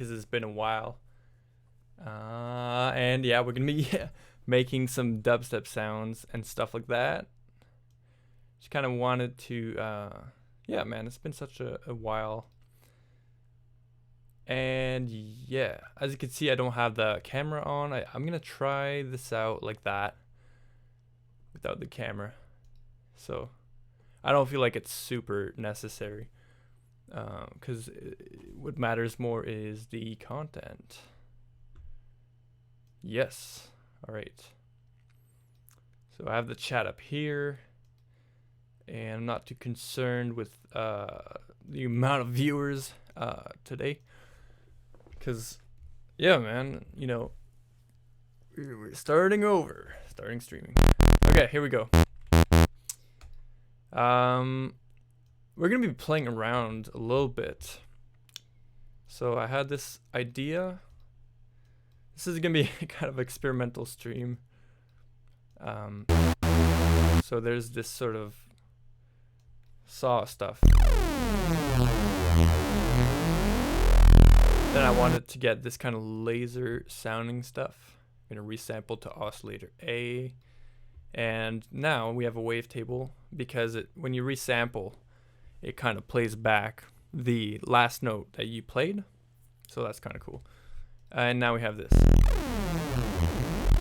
because it's been a while. And yeah, we're gonna be making some dubstep sounds and stuff like that. Just kind of wanted to, yeah, man, it's been such a while. And yeah, as you can see, I don't have the camera on. I'm gonna try this out like that without the camera. So I don't feel like it's super necessary, because what matters more is the content. Yes. All right. So I have the chat up here, and I'm not too concerned with the amount of viewers today. Because, yeah, man, you know, we're starting over. Starting streaming. Okay, here we go. We're going to be playing around a little bit. So I had this idea. This is going to be kind of experimental stream. So there's this sort of saw stuff. Then I wanted to get this kind of laser sounding stuff. I'm going to resample to oscillator A. And now we have a wavetable because when you resample, it kind of plays back the last note that you played. So that's kind of cool. And now we have this.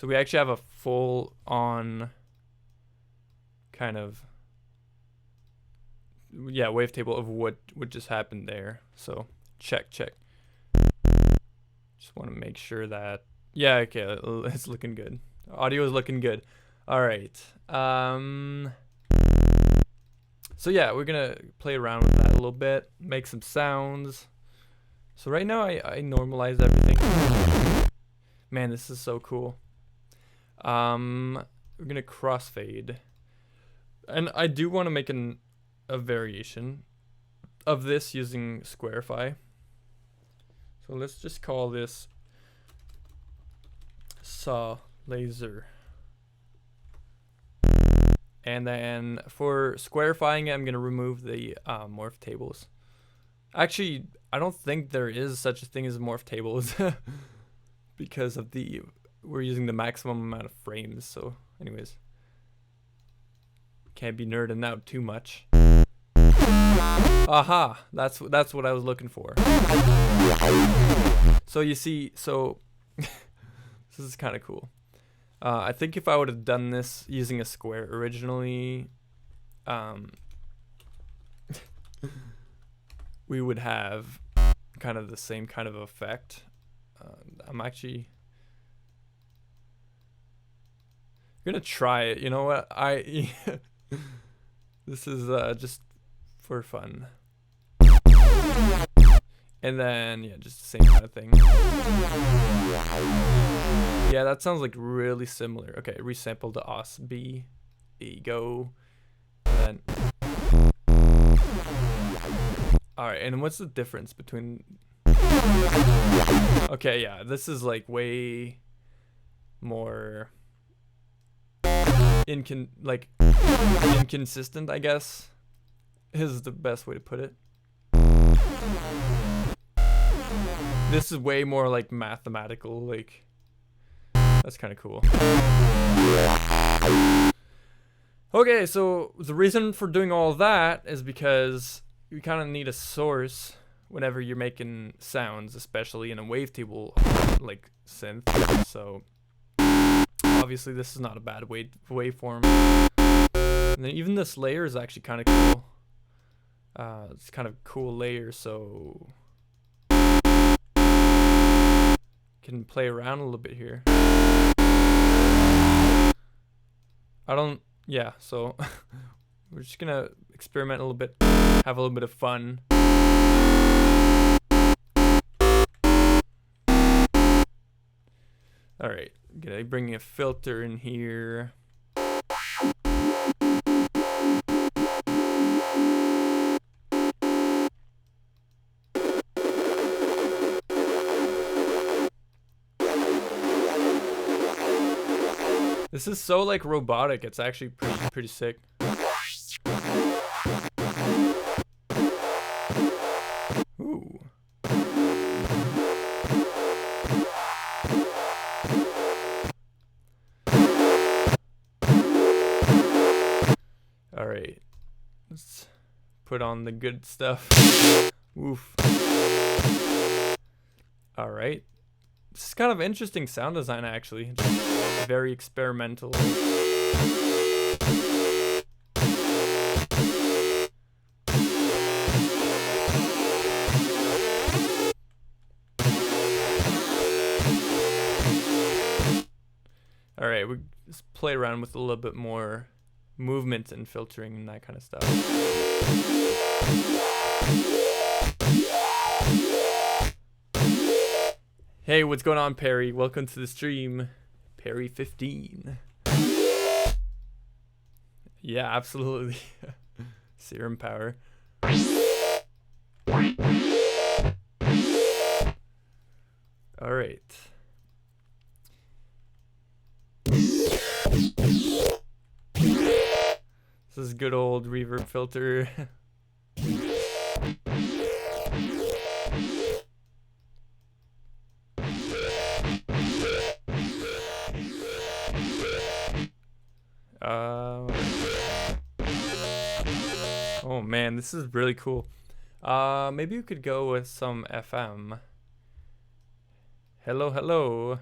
So we actually have a full on kind of, yeah, wavetable of what just happened there. So check. Just want to make sure that, yeah, okay, it's looking good. Audio is looking good. All right. So yeah, we're gonna play around with that a little bit, make some sounds. So right now I normalized everything. Man, this is so cool. We're gonna crossfade, and I do want to make a variation of this using Squarify. So let's just call this saw laser. And then for squarifying it, I'm going to remove the morph tables. Actually, I don't think there is such a thing as morph tables because of we're using the maximum amount of frames. So anyways, can't be nerding out too much. Aha, that's what I was looking for. So you see, this is kind of cool. I think if I would have done this using a square originally, we would have kind of the same kind of effect. I'm actually gonna try it. You know what? This is just for fun. And then, yeah, just the same kind of thing. Yeah, that sounds like really similar. Okay, resample to os B. There you go. And then, alright, and what's the difference between... Okay, yeah, this is like way more inconsistent, I guess, is the best way to put it. This is way more like mathematical, like, that's kind of cool. Okay, so the reason for doing all that is because you kind of need a source whenever you're making sounds, especially in a wavetable like synth. So obviously this is not a bad waveform. And then even this layer is actually kind of cool. It's kind of cool layer, so can play around a little bit here. Yeah, so we're just gonna experiment a little bit, have a little bit of fun. All right, gonna bring a filter in here. This is so like robotic. It's actually pretty sick. Ooh. put on the good stuff. Oof. All right. This is kind of interesting sound design, actually. Very experimental. All right, we just play around with a little bit more movement and filtering and that kind of stuff. Hey, what's going on, Perry? Welcome to the stream, Perry15. Yeah, absolutely. Serum power. All right. This is good old reverb filter. Oh man, this is really cool. Maybe we could go with some FM. Hello, hello.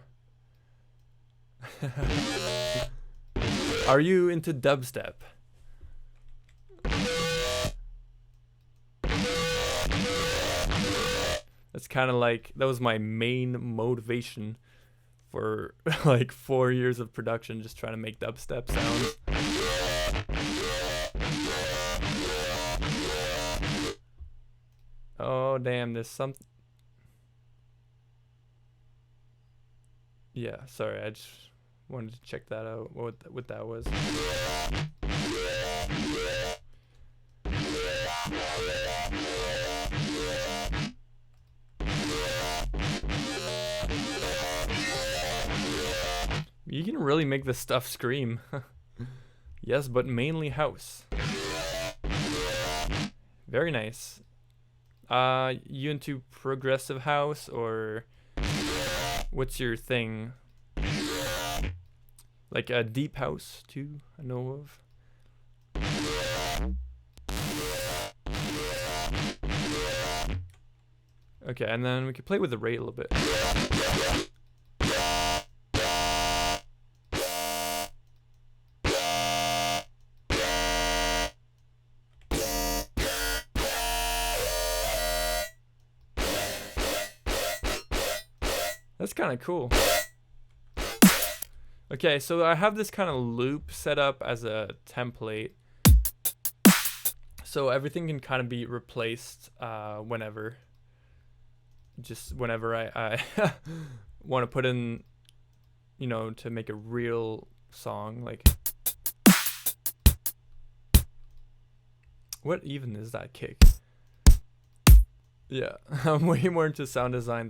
Are you into dubstep? That's kind of like, that was my main motivation for like 4 years of production, just trying to make dubstep sounds. Oh damn, there's something. Yeah, sorry, I just wanted to check that out, what that was. You can really make this stuff scream. Yes, but mainly house. Very nice. You into progressive house, or what's your thing? Like a deep house too, I know of. Okay, and then we could play with the rate a little bit. That's kind of cool. Okay, so I have this kind of loop set up as a template, so everything can kind of be replaced whenever. Just whenever I want to put in, you know, to make a real song. Like, what even is that kick? Yeah, I'm way more into sound design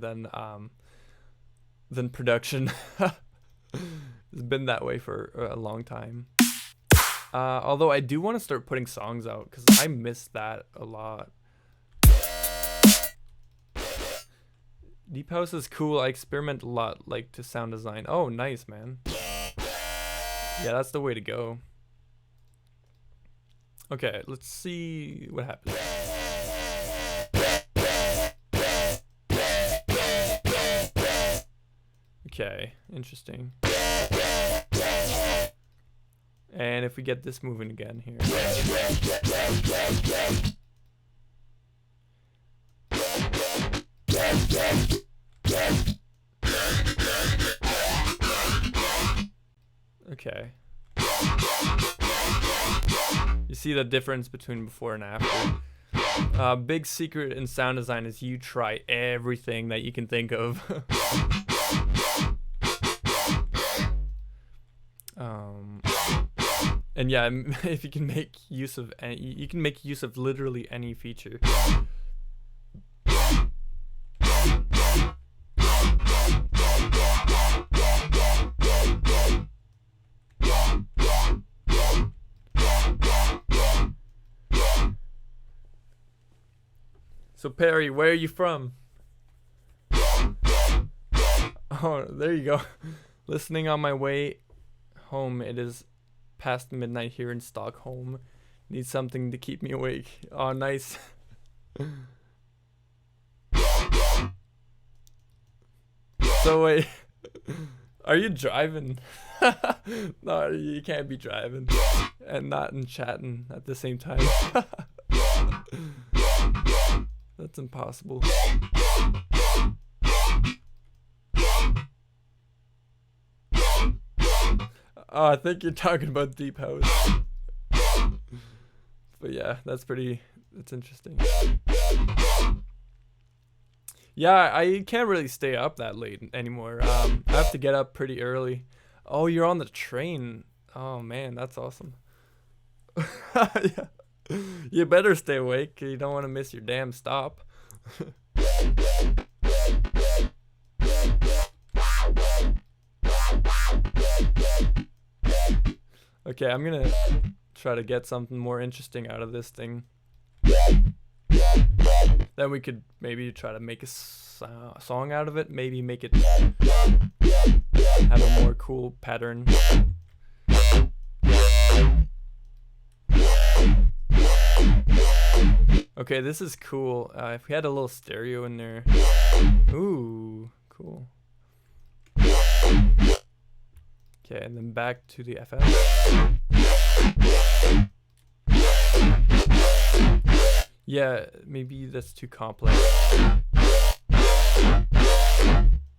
than production. It's been that way for a long time. Although I do want to start putting songs out, because I miss that a lot. Deep house is cool. I experiment a lot, like, to sound design. Oh, nice, man. Yeah, that's the way to go. Okay, let's see what happens. Okay, interesting. And if we get this moving again here. Okay. You see the difference between before and after. Big secret in sound design is you try everything that you can think of. And yeah, if you can make use of any, you can make use of literally any feature. So Perry, where are you from? Oh, there you go. Listening on my way home. It is past midnight here in Stockholm. Need something to keep me awake. Oh, nice. So wait, are you driving? No, you can't be driving and not in chatting at the same time. That's impossible. Oh, I think you're talking about deep house. But yeah, that's interesting. Yeah, I can't really stay up that late anymore. I have to get up pretty early. Oh, you're on the train. Oh man, that's awesome. Yeah. You better stay awake. You don't want to miss your damn stop. Okay, I'm gonna try to get something more interesting out of this thing. Then we could maybe try to make a song out of it. Maybe make it have a more cool pattern. Okay, this is cool. If we had a little stereo in there. Ooh, cool. Okay, and then back to the FM. Yeah, maybe that's too complex.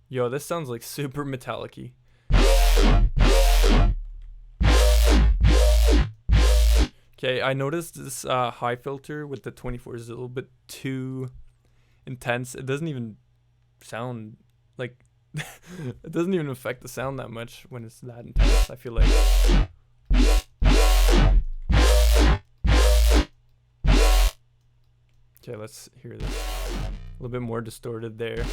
Yo, this sounds like super metallic-y. Okay, I noticed this high filter with the 24 is a little bit too intense. It doesn't even sound like it doesn't even affect the sound that much when it's that intense, I feel like. Okay, let's hear this. A little bit more distorted there.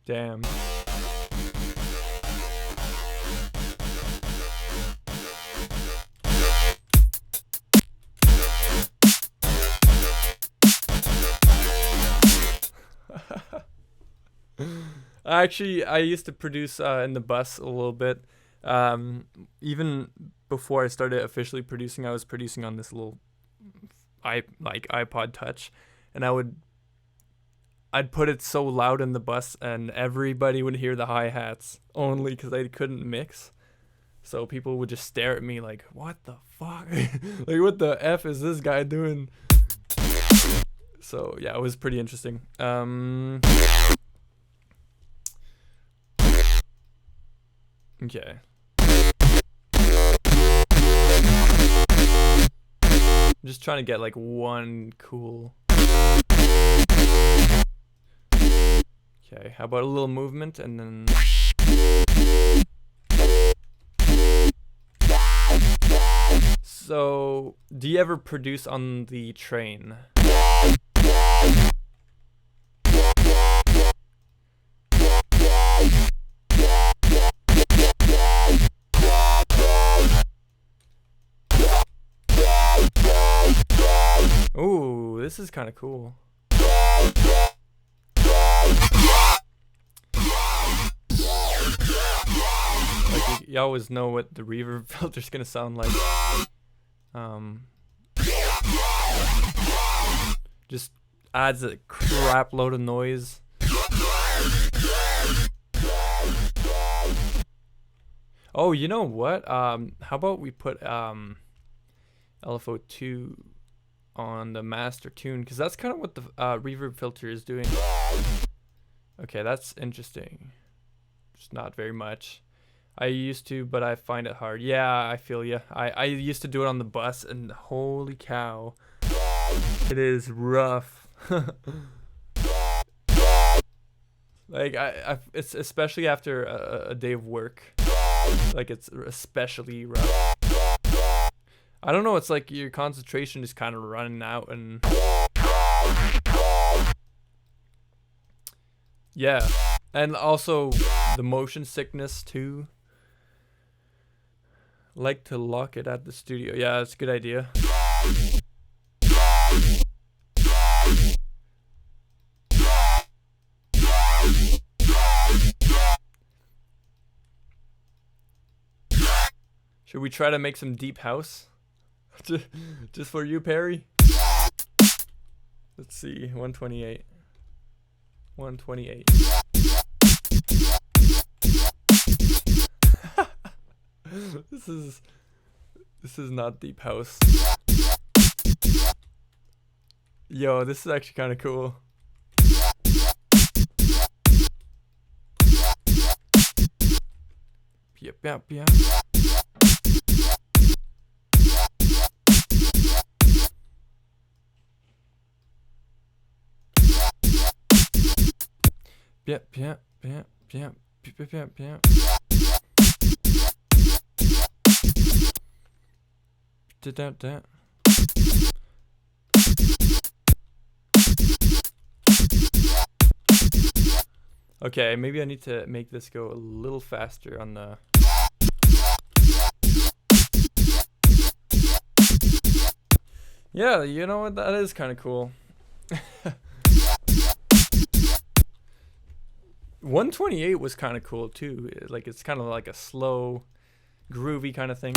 Damn. Actually, I used to produce in the bus a little bit. Even before I started officially producing, I was producing on this little iPod Touch, and I'd put it so loud in the bus, and everybody would hear the hi-hats only because I couldn't mix. So people would just stare at me like, "What the fuck? Like, what the F is this guy doing?" So yeah, it was pretty interesting. Okay. I'm just trying to get like one cool. Okay, how about a little movement and then. So, do you ever produce on the train? Ooh, this is kind of cool. Like you always know what the reverb filter's gonna sound like. Just adds a crap load of noise. Oh, you know what? How about we put LFO2 on the master tune, because that's kind of what the reverb filter is doing. Okay, that's interesting. Just not very much. I used to, but I find it hard. Yeah, I feel ya. I used to do it on the bus, and holy cow, it is rough. Like it's especially after a day of work. Like it's especially rough. I don't know. It's like your concentration is kind of running out, and yeah, and also the motion sickness too. Like to lock it at the studio. Yeah, that's a good idea. Should we try to make some deep house? Just for you, Perry? Let's see, 128. 128. This is not deep house. Yo, this is actually kind of cool. Yep, yep, yep. Yep, yep, yep, yep, yep, yep, yep. Da-da-da. Okay, maybe I need to make this go a little faster on the... Yeah, you know what? That is kind of cool. 128 was kind of cool too. Like, it's kind of like a slow, groovy kind of thing.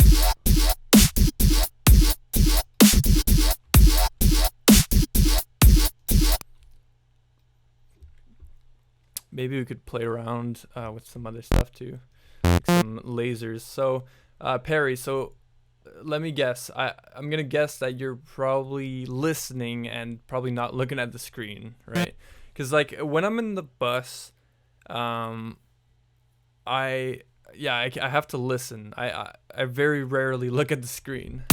Maybe we could play around with some other stuff too, like some lasers. So, Perry, so let me guess. I'm gonna guess that you're probably listening and probably not looking at the screen, right? Because like when I'm in the bus, I have to listen. I very rarely look at the screen.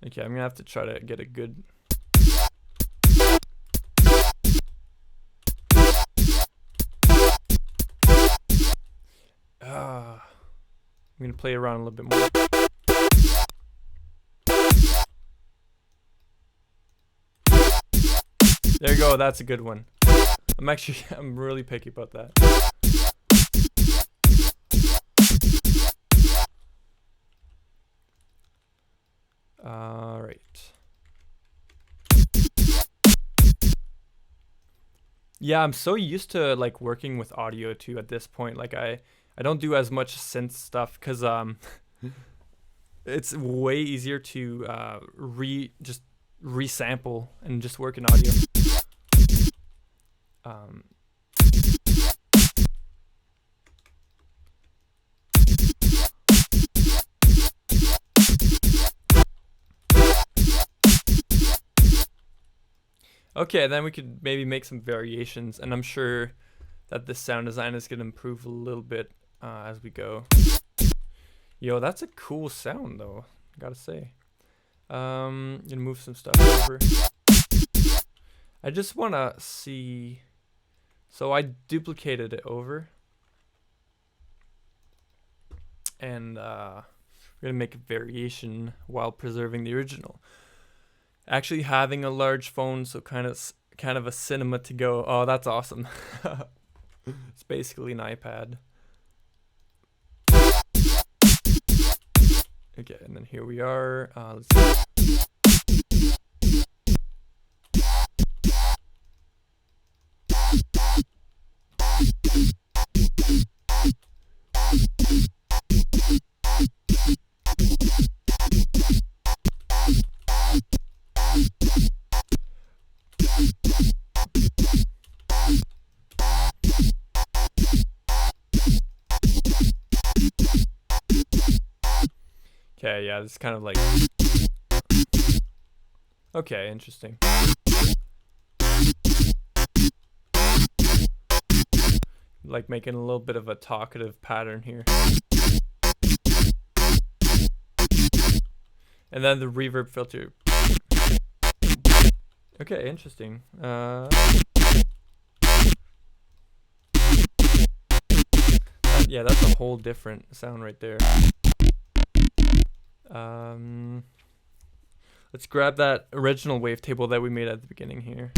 Okay, I'm gonna have to try to get a good... I'm gonna play around a little bit more. There you go, that's a good one. I'm really picky about that. Alright. Yeah, I'm so used to like working with audio too at this point. Like I don't do as much synth stuff because it's way easier to just resample and just work in audio. Okay, then we could maybe make some variations, and I'm sure that this sound design is going to improve a little bit as we go. Yo, that's a cool sound though, gotta say. Gonna move some stuff over. I just want to see... So I duplicated it over. And we're going to make a variation while preserving the original. Actually having a large phone, so kind of a cinema to go. Oh, that's awesome. It's basically an iPad. Okay, and then here we are. Let's see. Okay, yeah, it's kind of like... Okay, interesting. Like making a little bit of a talkative pattern here. And then the reverb filter. Okay, interesting. Yeah, that's a whole different sound right there. Let's grab that original wavetable that we made at the beginning here.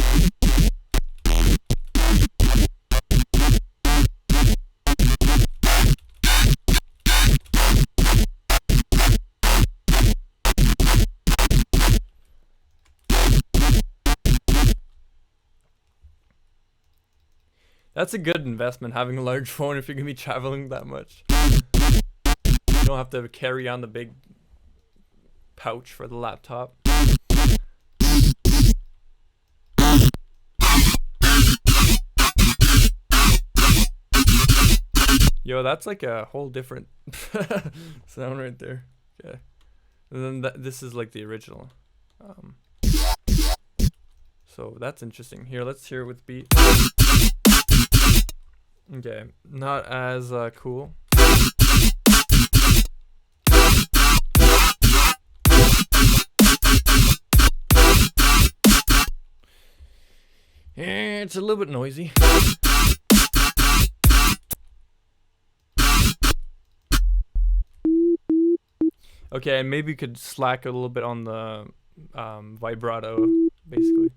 That's a good investment, having a large phone if you're gonna be traveling that much. You don't have to carry on the big pouch for the laptop. Yo, that's like a whole different sound right there. Okay. And then this is like the original. So that's interesting. Here, let's hear it with beat. Okay, not as cool. It's a little bit noisy. Okay, and maybe you could slack a little bit on the vibrato, basically.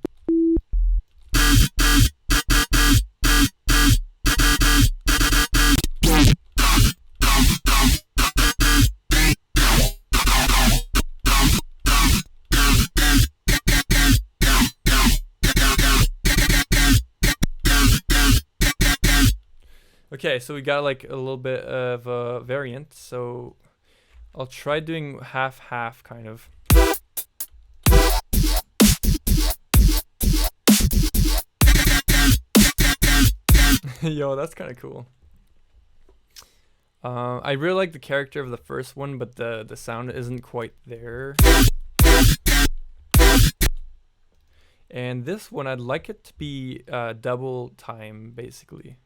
Okay, so we got like a little bit of a variant, so I'll try doing half-half kind of. Yo, that's kind of cool. I really like the character of the first one, but the sound isn't quite there. And this one, I'd like it to be double time, basically.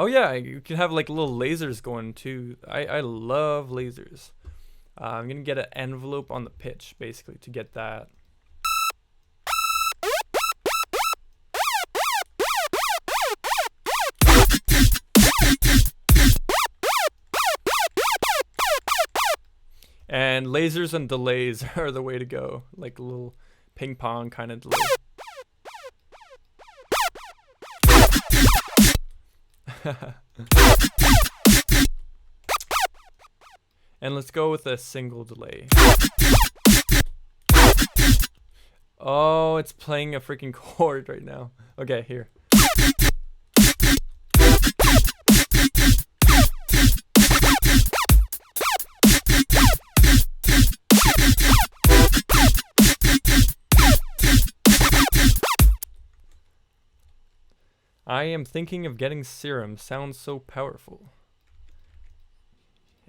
Oh yeah, you can have like little lasers going too. I love lasers. I'm gonna get an envelope on the pitch basically to get that. And lasers and delays are the way to go, like a little ping pong kind of delay. And let's go with a single delay. Oh, it's playing a freaking chord right now. Okay, here. I am thinking of getting serum. Sounds so powerful.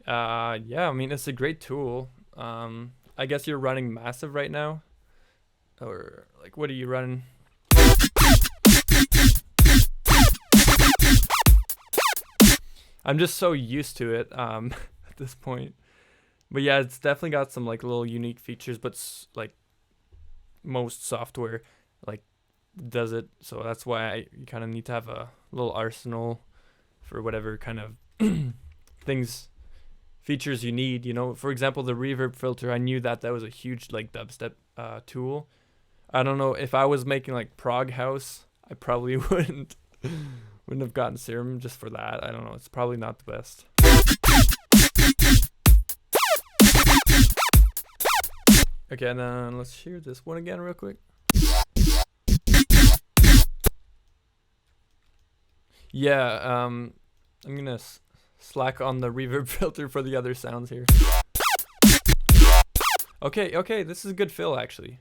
Yeah, I mean, it's a great tool. I guess you're running massive right now. Or, like, what are you running? I'm just so used to it at this point. But yeah, it's definitely got some, like, little unique features, but, like, most software, like, does it. So that's why you kind of need to have a little arsenal for whatever kind of features you need, you know. For example, the reverb filter, I knew that was a huge like dubstep tool. I don't know if I was making like prog house, I probably wouldn't have gotten serum just for that. I don't know, it's probably not the best. Okay, and then let's hear this one again real quick. Yeah, I'm gonna slack on the reverb filter for the other sounds here. Okay, this is a good fill actually.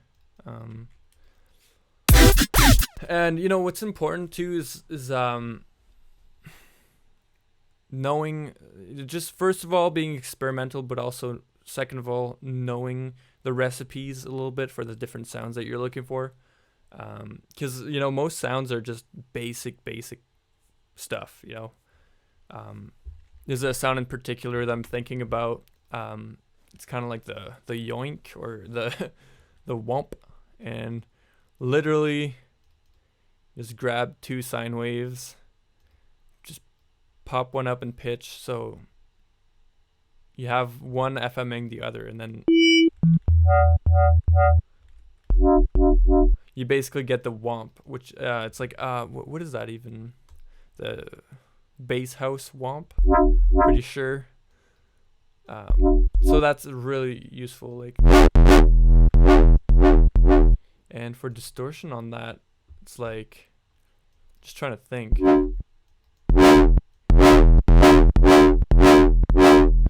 And you know what's important too is knowing, just first of all being experimental, but also second of all knowing the recipes a little bit for the different sounds that you're looking for. Because you know most sounds are just basic stuff, you know. There's a sound in particular that I'm thinking about. It's kind of like the yoink or the womp, and literally just grab two sine waves, just pop one up in pitch so you have one FMing the other, and then you basically get the womp, which it's like what is that even? The VayHoz womp, pretty sure. So that's really useful. Like, and for distortion on that, it's like just trying to think.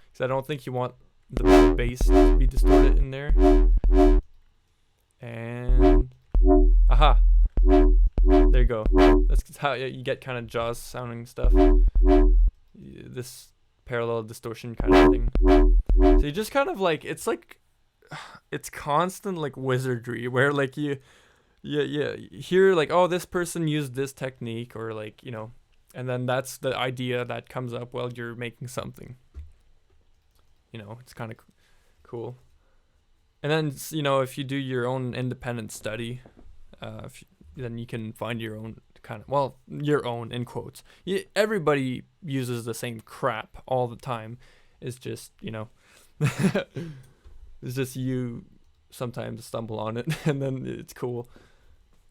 Because I don't think you want the bass to be distorted in there. And aha, there you go. That's how you get kind of Jaws sounding stuff. This parallel distortion kind of thing. So you just kind of like, it's constant like wizardry where like you hear like, oh, this person used this technique, or like, you know, and then that's the idea that comes up while you're making something. You know, it's kind of cool. And then, you know, if you do your own independent study, then you can find your own kind of, well, your own in quotes. Everybody uses the same crap all the time. It's just, you know, it's just you sometimes stumble on it and then it's cool.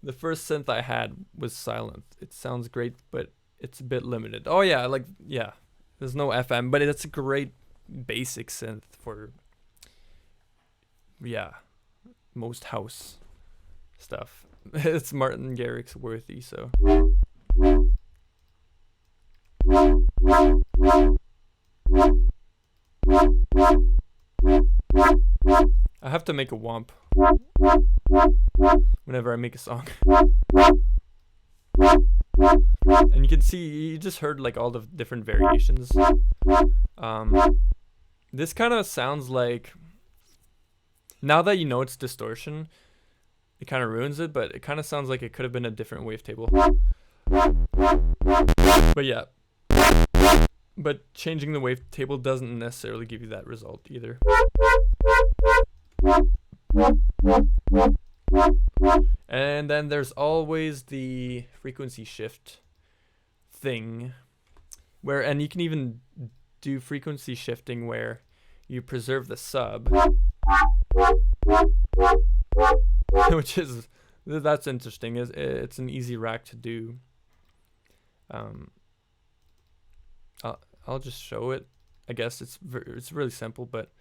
The first synth I had was silent. It sounds great, but it's a bit limited. Oh yeah, like, yeah, there's no FM, but it's a great basic synth for, yeah, most house stuff. It's Martin Garrix's Worthy, so. I have to make a womp whenever I make a song. And you can see, you just heard like all the different variations. This kind of sounds like, now that you know it's distortion, it kind of ruins it, but it kind of sounds like it could have been a different wavetable. But yeah. But changing the wavetable doesn't necessarily give you that result either. And then there's always the frequency shift thing, where, and you can even do frequency shifting where you preserve the sub, which is, that's interesting. It's an easy rack to do. I'll just show it. I guess it's really simple, but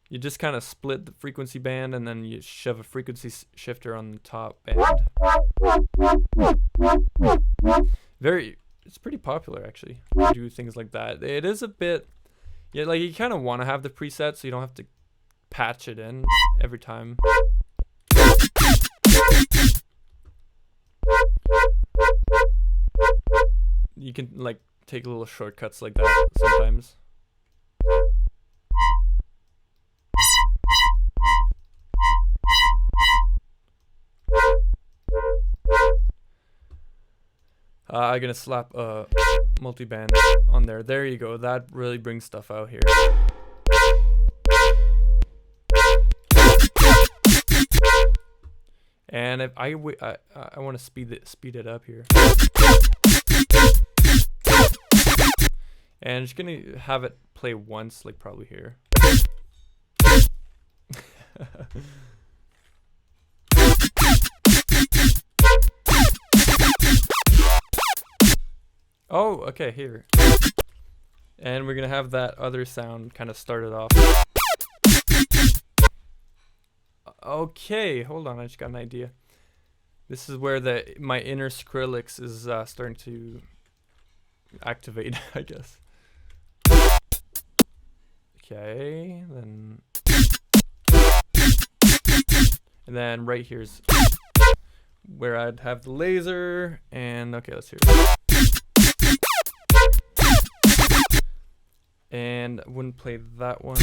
you just kind of split the frequency band and then you shove a frequency shifter on the top band. It's pretty popular actually to do things like that. It is a bit, yeah, like you kind of want to have the preset so you don't have to patch it in every time. You can like take little shortcuts like that sometimes. I'm gonna slap a multiband on there. There you go. That really brings stuff out here. And if I want to speed it up here. And I'm just gonna have it play once, like probably here. Oh, okay, here. And we're gonna have that other sound kind of started off. Okay, hold on, I just got an idea. This is where my inner Skrillex is starting to activate, I guess. Okay, then, and then right here's where I'd have the laser, and okay, let's hear it. And I wouldn't play that one.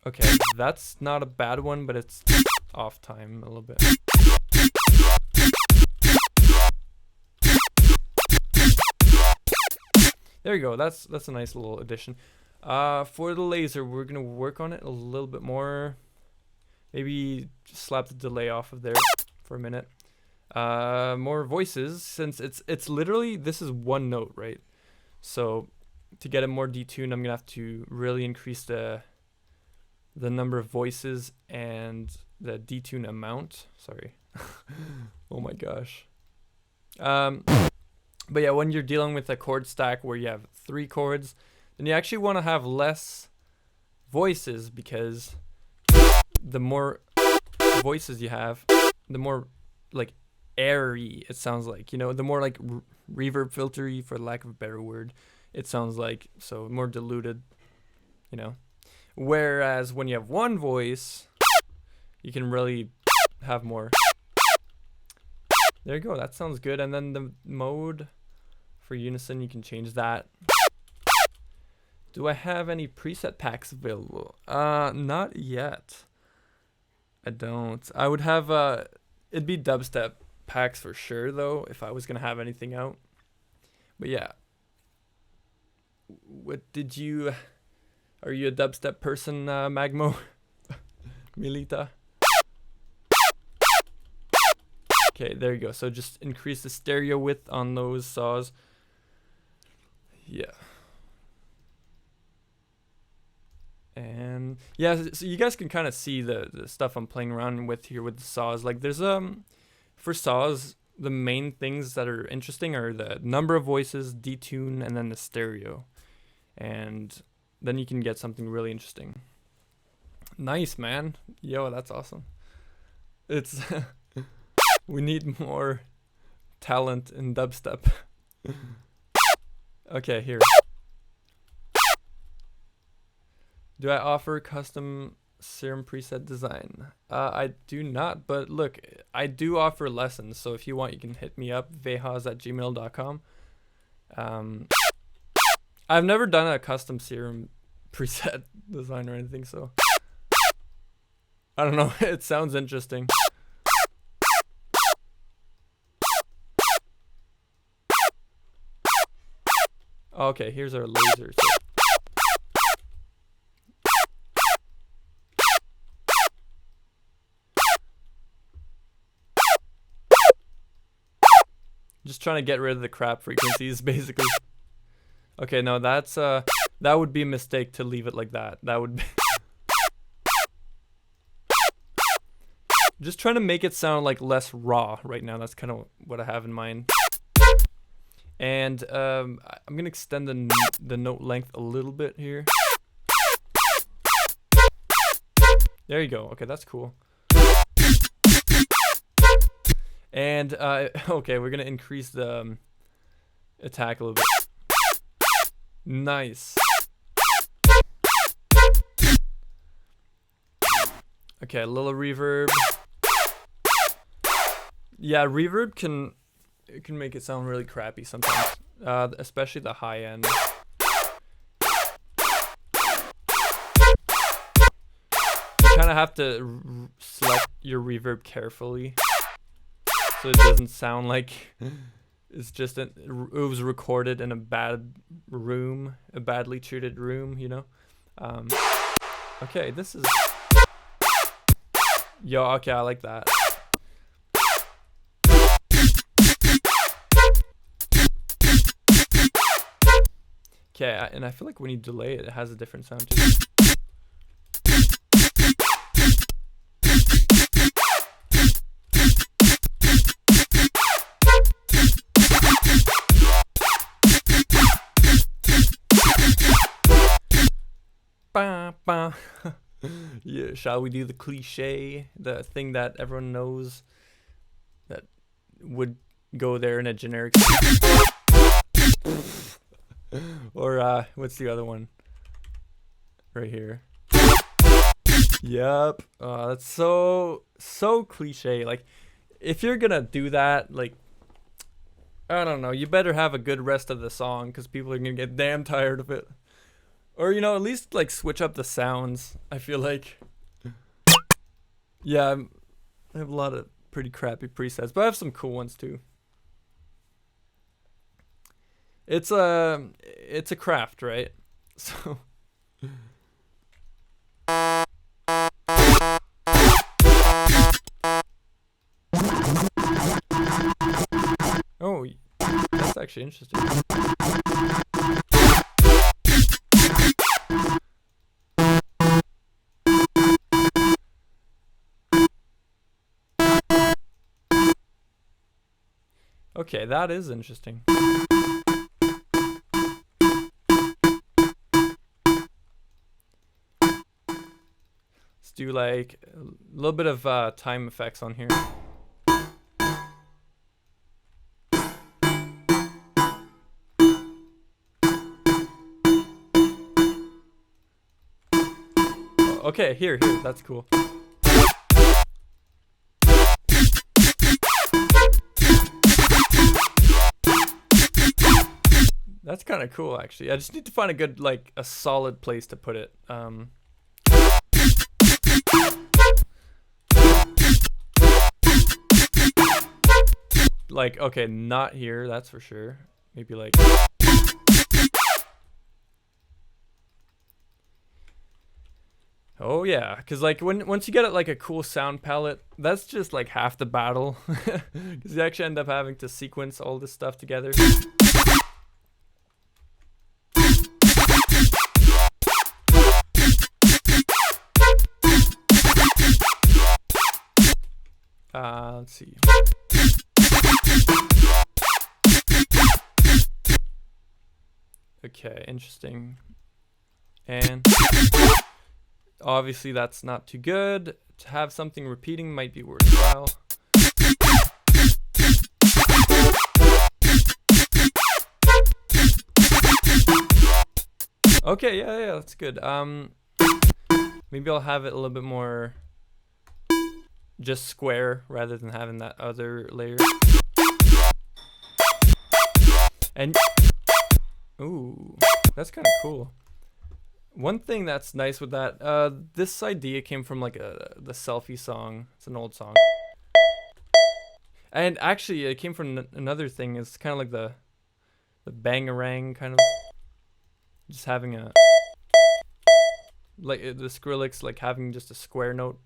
Okay, that's not a bad one, but it's off time a little bit. There you go. That's a nice little addition. For the laser, we're gonna work on it a little bit more. Maybe just slap the delay off of there for a minute. More voices, since it's literally, this is one note, right? So to get it more detuned, I'm gonna have to really increase the the number of voices and the detune amount. Sorry. Oh my gosh. But yeah, when you're dealing with a chord stack where you have 3 chords, then you actually want to have less voices, because the more voices you have, the more like airy it sounds like, you know, the more like reverb filtery, for lack of a better word, it sounds like, so more diluted, you know. Whereas when you have one voice, you can really have more. There you go, that sounds good. And then the mode for unison, you can change that. Do I have any preset packs available? Not yet. I don't. I would have it'd be dubstep packs for sure though, if I was gonna have anything out. But yeah. What did you, are you a dubstep person, Magmo? Milita? Okay, there you go. So just increase the stereo width on those saws. Yeah. And yeah, so you guys can kind of see the stuff I'm playing around with here with the saws. Like there's for saws, the main things that are interesting are the number of voices, detune, and then the stereo. And then you can get something really interesting. Nice, man. Yo, that's awesome. It's we need more talent in dubstep. Okay, here. Do I offer custom serum preset design? I do not, but look, I do offer lessons, so if you want, you can hit me up, VayHoz@gmail.com. I've never done a custom serum preset design or anything, so I don't know. It sounds interesting. Okay, here's our laser. So just trying to get rid of the crap frequencies, basically. Okay, no, that's that would be a mistake to leave it like that. That would be just trying to make it sound like less raw right now. That's kind of what I have in mind. And I'm gonna extend the note length a little bit here. There you go. Okay, that's cool. And okay, we're gonna increase the attack a little bit. Nice. Okay, a little reverb. Yeah, reverb can make it sound really crappy sometimes, especially the high end. You kind of have to select your reverb carefully, so it doesn't sound like it's just it was recorded in a bad room, a badly treated room, you know. Okay, this is, yo, okay, I like that. Okay, and I feel like when you delay it, it has a different sound too. Yeah, shall we do the cliche, the thing that everyone knows that would go there in a generic or what's the other one right here? Yep. That's so cliche. Like, if you're gonna do that, like, I don't know, you better have a good rest of the song, because people are gonna get damn tired of it. Or, you know, at least like switch up the sounds. I feel like, yeah, I have a lot of pretty crappy presets, but I have some cool ones too. It's a craft, right? So oh, that's actually interesting. Okay, that is interesting. Let's do like a little bit of time effects on here. Okay, here, that's cool. That's kind of cool, actually. I just need to find a good, like, a solid place to put it. Like, okay, not here, that's for sure. Maybe like... Oh yeah, because like once you get it like a cool sound palette, that's just like half the battle. Because you actually end up having to sequence all this stuff together. Let's see. Okay, interesting. And obviously that's not too good. To have something repeating might be worthwhile. Okay, yeah, that's good. Maybe I'll have it a little bit more just square rather than having that other layer. And ooh, that's kind of cool. One thing that's nice with that, this idea came from like the selfie song. It's an old song. And actually it came from another thing. It's kind of like the bangarang kind of, just having a, like the Skrillex, like having just a square note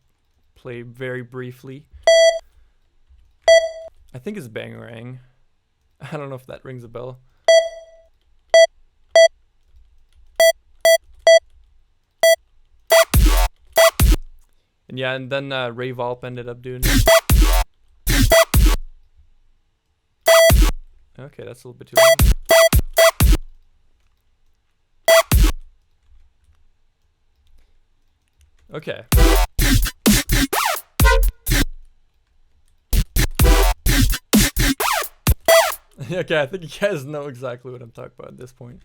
play very briefly. I think it's bangarang. I don't know if that rings a bell. And yeah, and then Ray Volp ended up doing it. Okay, that's a little bit too long. Okay. Okay, I think you guys know exactly what I'm talking about at this point.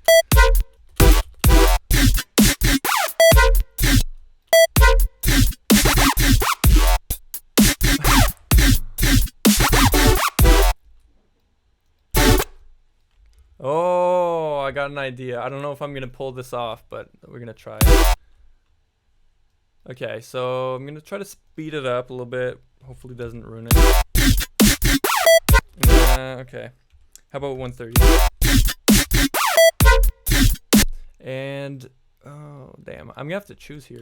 Oh, I got an idea. I don't know if I'm gonna pull this off, but we're gonna try it. Okay, so I'm gonna try to speed it up a little bit. Hopefully it doesn't ruin it. Okay. How about 130? And oh damn, I'm gonna have to choose here.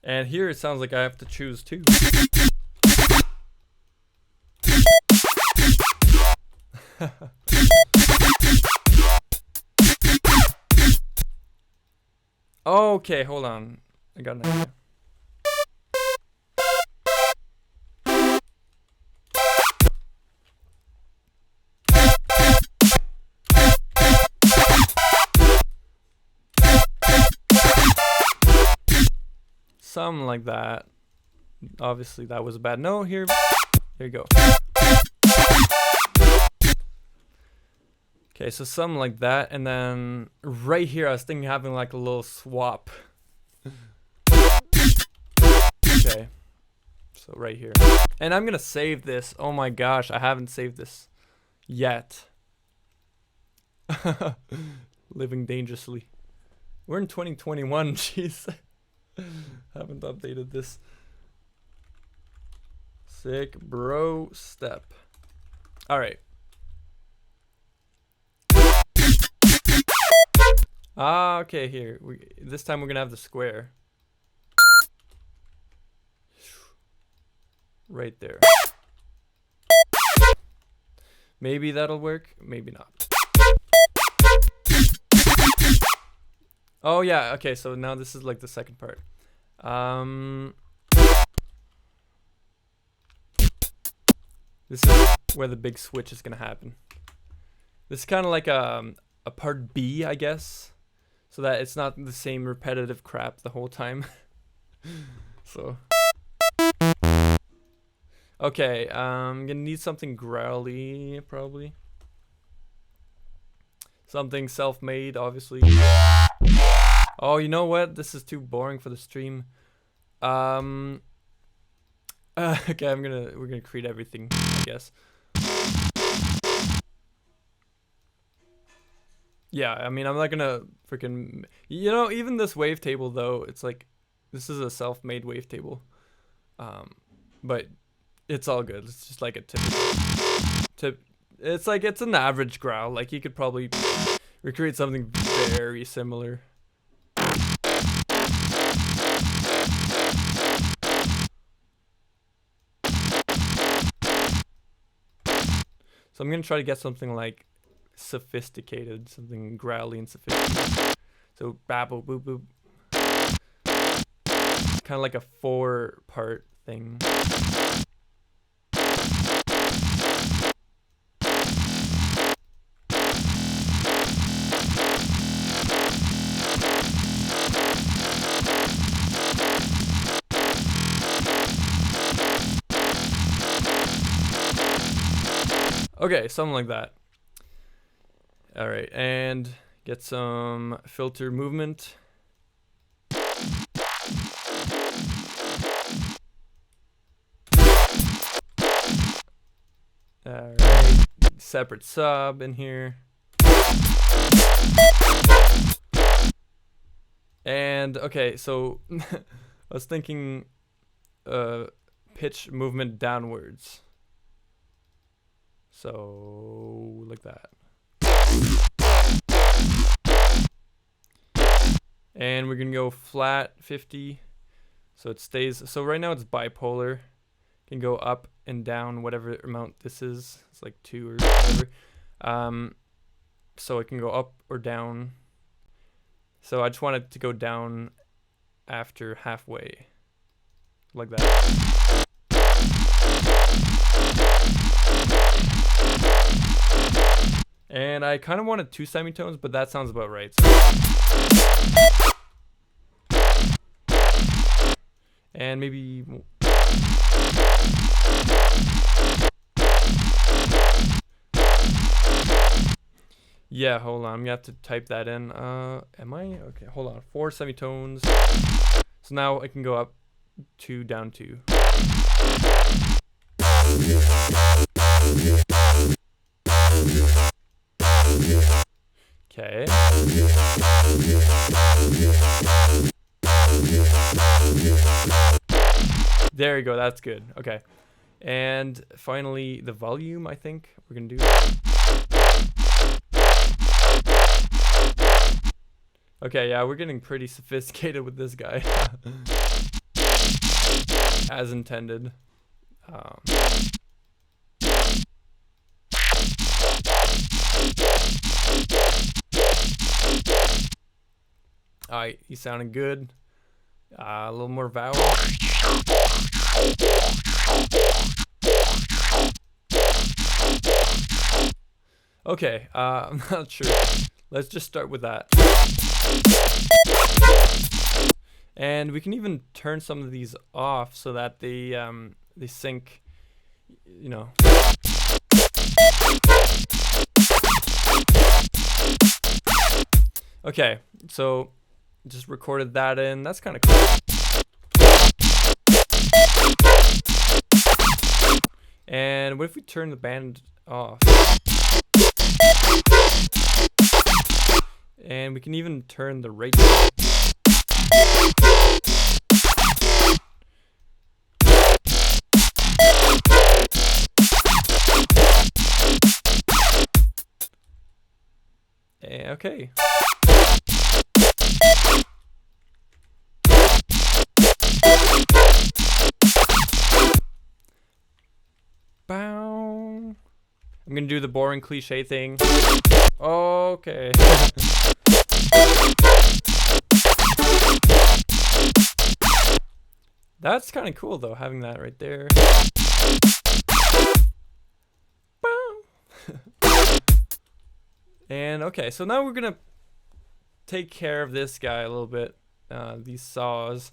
And here it sounds like I have to choose too. Okay, hold on. I got an idea. Something like that. Obviously that was a bad note here. There you go. Okay, so something like that, and then right here I was thinking having like a little swap. Okay, so right here. And I'm gonna save this. Oh my gosh, I haven't saved this yet. Living dangerously. We're in 2021, jeez. Haven't updated this. Sick bro step. Alright. Okay, here. This time we're gonna have the square. Right there. Maybe that'll work, maybe not. Oh yeah, okay, so now this is like the second part. This is where the big switch is gonna happen. This is kind of like a part B, I guess, so that it's not the same repetitive crap the whole time. So, okay, I'm gonna need something growly, probably. Something self-made, obviously. Oh, you know what? This is too boring for the stream. Okay, we're gonna create everything, I guess. Yeah, I mean, I'm not gonna freaking, you know, even this wavetable though, it's like, this is a self-made wavetable. But it's all good. It's just like a it's like, it's an average growl. Like, you could probably recreate something very similar. So I'm gonna try to get something like sophisticated, something growly and sophisticated. So babble boop boop. Kind of like a 4-part thing. Okay, something like that. All right, and get some filter movement. All right, separate sub in here. And okay, so I was thinking pitch movement downwards. So like that. And we're gonna go flat 50. So it stays, so right now it's bipolar. Can go up and down whatever amount this is. It's like 2 or whatever. So it can go up or down. So I just want it to go down after halfway. Like that. And I kind of wanted 2 semitones, but that sounds about right. So. And maybe... Yeah, hold on. I'm gonna have to type that in. Am I? Okay, hold on. 4 semitones. So now I can go up 2, down 2. Okay. There you go. That's good. Okay. And finally, the volume, I think we're going to do. Okay, yeah, we're getting pretty sophisticated with this guy. As intended. Alright, he's sounding good. A little more vowel. Okay, I'm not sure. Let's just start with that. And we can even turn some of these off so that they sync, you know. Okay, so just recorded that in. That's kind of cool. And what if we turn the band off? And we can even turn the rate down. Okay. Bow. I'm gonna do the boring cliche thing. Okay. That's kind of cool though, having that right there. And okay, so now we're gonna take care of this guy a little bit, these saws.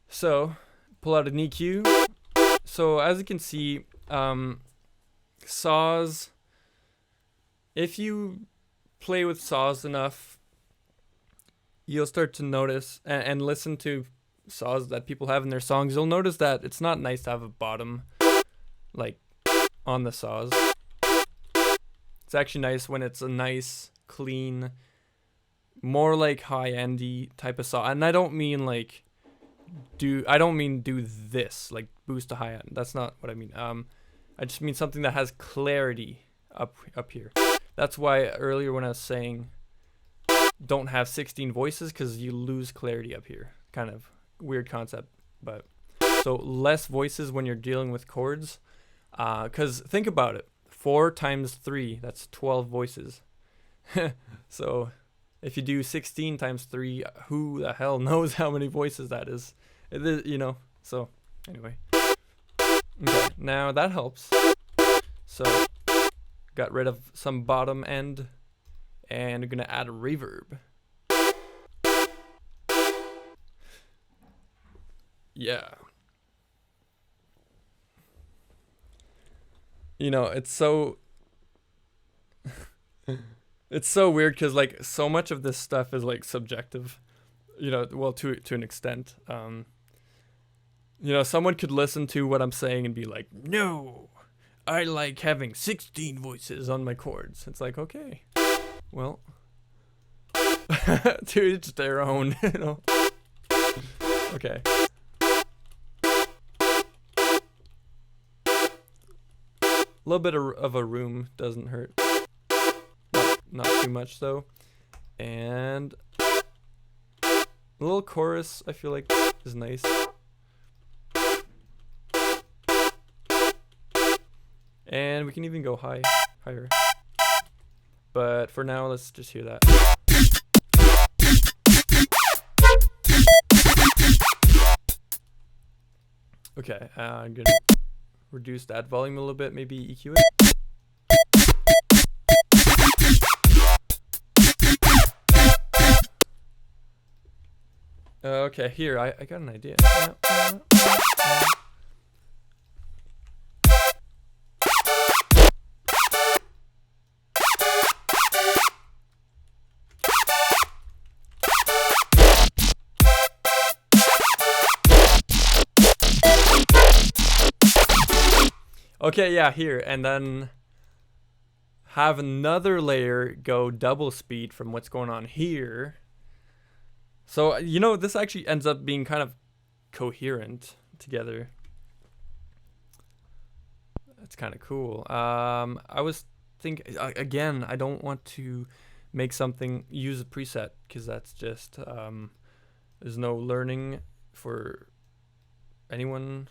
So pull out an EQ. So as you can see, saws, if you play with saws enough, you'll start to notice and listen to saws that people have in their songs. You'll notice that it's not nice to have a bottom like on the saws. It's actually nice when it's a nice, clean, more like high-endy type of saw. And I don't mean like do this, like boost to high end. That's not what I mean. I just mean something that has clarity up here. That's why earlier when I was saying don't have 16 voices, because you lose clarity up here. Kind of weird concept, but so less voices when you're dealing with chords. Because think about it. 4 times 3, that's 12 voices. So if you do 16 times 3, who the hell knows how many voices that is? It is, you know. So anyway, okay, now that helps. So got rid of some bottom end, and we're gonna add a reverb. Yeah. You know, it's so it's so weird because like so much of this stuff is like subjective, you know, well to an extent. You know, someone could listen to what I'm saying and be like, no, I like having 16 voices on my chords. It's like, okay, well, to each their own, you know. Okay. A little bit of a room doesn't hurt. Not too much though. And a little chorus I feel like is nice. And we can even go higher. But for now, let's just hear that. Okay, I'm gonna reduce that volume a little bit, maybe EQ it. Okay, here, I got an idea. Okay, yeah, here, and then have another layer go double speed from what's going on here. So, you know, this actually ends up being kind of coherent together. That's kind of cool. I was thinking, again, I don't want to make something, use a preset, because that's just, there's no learning for anyone.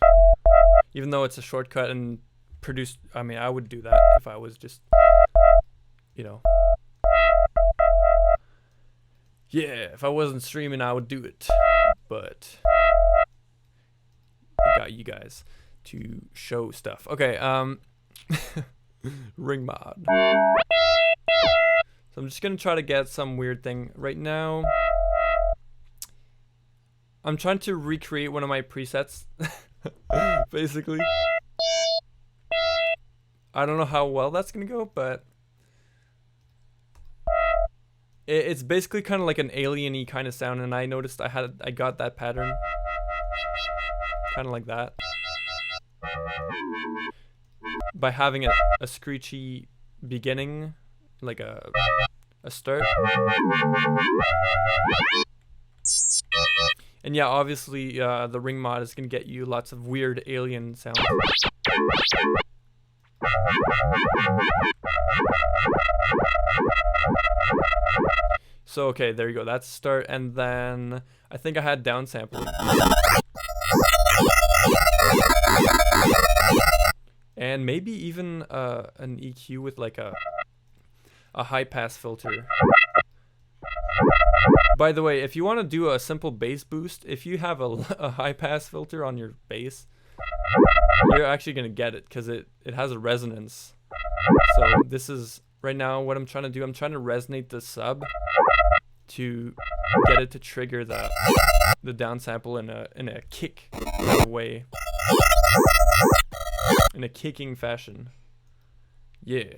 Even though it's a shortcut and produce, I mean, I would do that if I was just, you know. Yeah, if I wasn't streaming, I would do it. But I got you guys to show stuff. Okay, ring mod. So I'm just gonna try to get some weird thing right now. I'm trying to recreate one of my presets, basically. I don't know how well that's gonna go, but it's basically kind of like an alien-y kind of sound, and I noticed I got that pattern, kind of like that, by having a screechy beginning, like a start. And yeah, obviously the ring mod is gonna get you lots of weird alien sounds. So okay, there you go. That's start, and then I think I had downsampling, and maybe even an EQ with like a high pass filter. By the way, if you want to do a simple bass boost, if you have a high pass filter on your bass, you're actually going to get it because it has a resonance. So this is right now what I'm trying to do. I'm trying to resonate the sub to get it to trigger the downsample in a kick kind of way, in a kicking fashion. Yeah.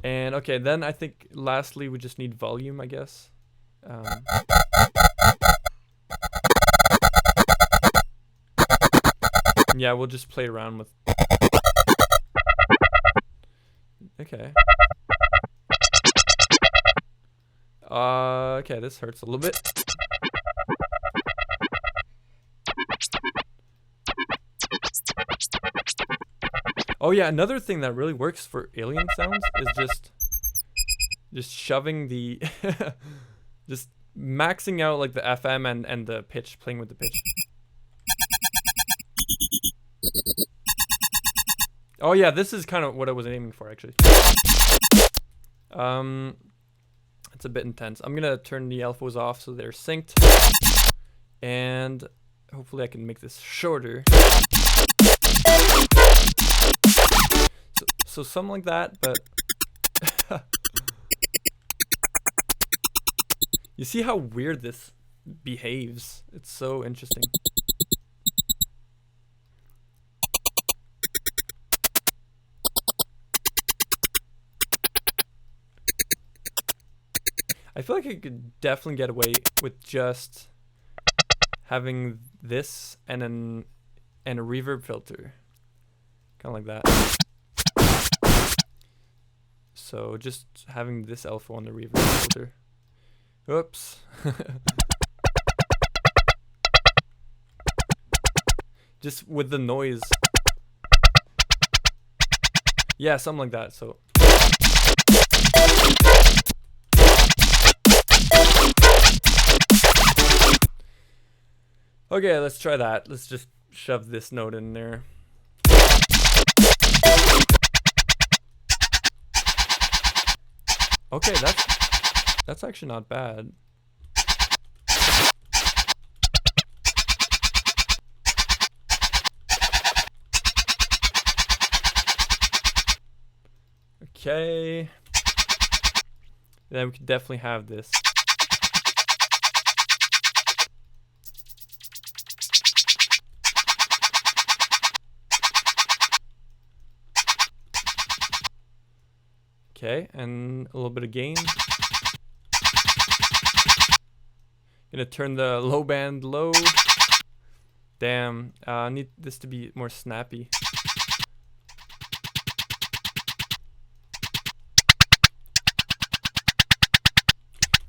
And okay, then I think lastly we just need volume, I guess. Yeah, we'll just play around with. Okay. Okay, this hurts a little bit. Oh yeah, another thing that really works for alien sounds is just shoving the just maxing out like the FM and the pitch, playing with the pitch. Oh yeah, this is kind of what I was aiming for actually. It's a bit intense. I'm gonna turn the alphas off so they're synced, and hopefully I can make this shorter. So something like that, but you see how weird this behaves? It's so interesting. I feel like I could definitely get away with just having this and a reverb filter, kind of like that. So just having this alpha on the reverb filter. Oops. Just with the noise. Yeah, something like that. So. Okay, let's try that. Let's just shove this note in there. Okay, that's actually not bad. Okay. Then we could definitely have this. Okay, and a little bit of gain. Gonna turn the low band low. Damn, I need this to be more snappy.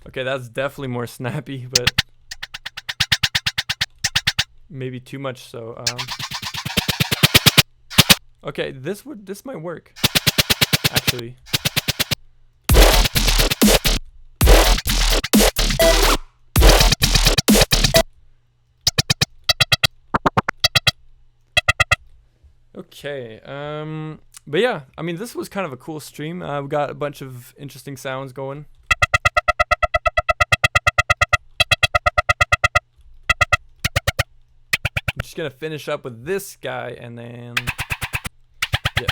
Okay, that's definitely more snappy, but maybe too much so. Okay, this might work, actually. Okay, but yeah, I mean, this was kind of a cool stream. We got a bunch of interesting sounds going. I'm just gonna finish up with this guy and then, yeah.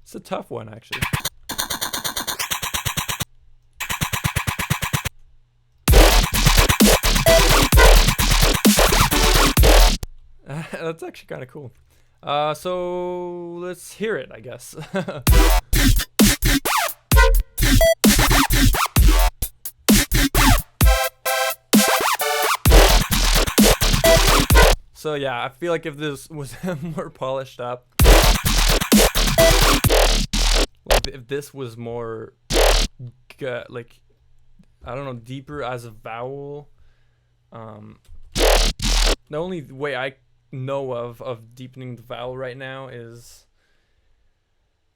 It's a tough one, actually. That's actually kind of cool. So let's hear it, I guess. So yeah, I feel like if this was more polished up, like if this was more, like, I don't know, deeper as a vowel. The only way I know of deepening the vowel right now is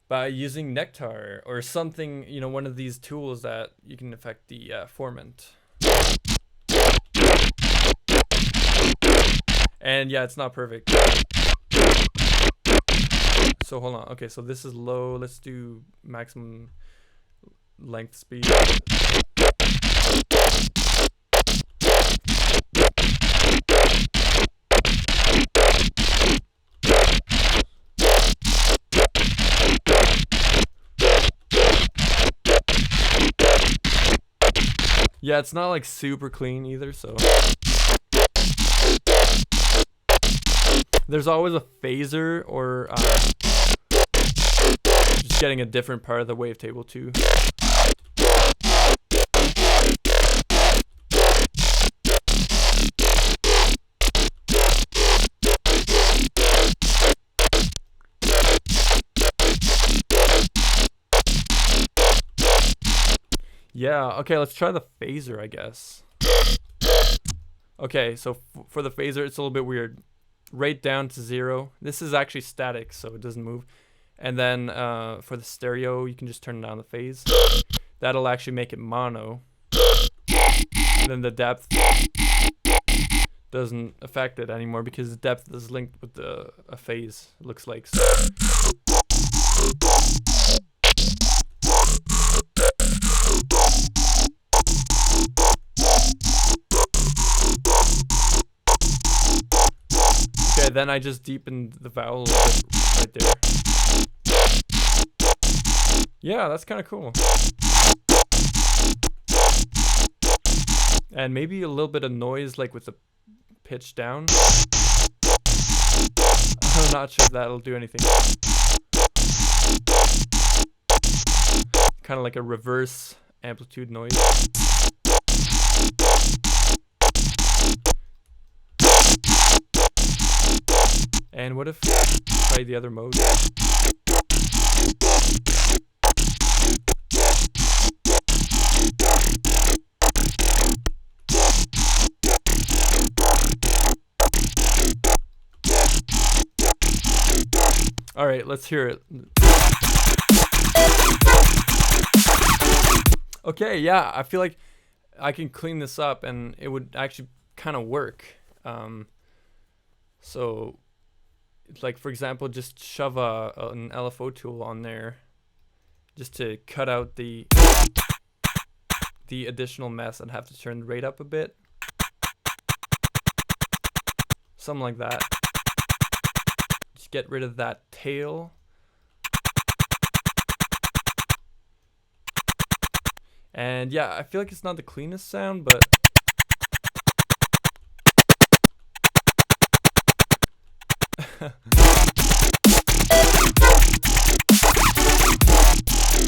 by using Nectar or something, you know, one of these tools that you can affect the formant. And yeah, it's not perfect. So hold on. Okay, so this is low. Let's do maximum length speed. Yeah, it's not like super clean either, so there's always a phaser or just getting a different part of the wavetable too. Yeah, okay, let's try the phaser, I guess. Okay, so for the phaser, it's a little bit weird. Right down to 0. This is actually static, so it doesn't move. And then for the stereo, you can just turn down the phase. That'll actually make it mono. And then the depth doesn't affect it anymore because the depth is linked with a phase, it looks like. So. Okay, then I just deepened the vowel a little bit right there. Yeah, that's kind of cool. And maybe a little bit of noise, like with the pitch down. I'm not sure if that'll do anything. Kind of like a reverse amplitude noise. And what if I try the other mode? All right, let's hear it. Okay, yeah, I feel like I can clean this up and it would actually kind of work. So, like for example, just shove an LFO tool on there, just to cut out the additional mess and have to turn the rate up a bit. Something like that. Just get rid of that tail. And yeah, I feel like it's not the cleanest sound, but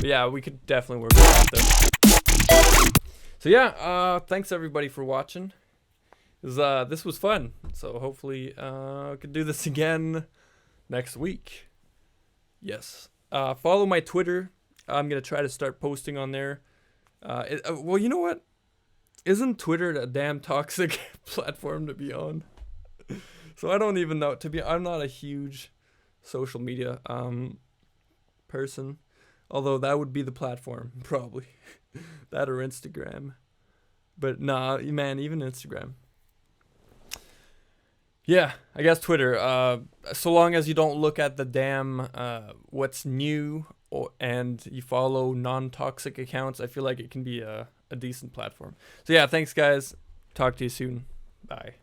yeah, we could definitely work with that though. So yeah, thanks everybody for watching. This was fun. So hopefully I could do this again next week. Yes. Follow my Twitter. I'm gonna try to start posting on there. Well, you know what? Isn't Twitter a damn toxic platform to be on? So I don't even know. I'm not a huge social media person. Although that would be the platform, probably. That or Instagram. But nah, man, even Instagram. Yeah, I guess Twitter. So long as you don't look at the damn what's new and you follow non-toxic accounts, I feel like it can be a decent platform. So yeah, thanks guys. Talk to you soon. Bye.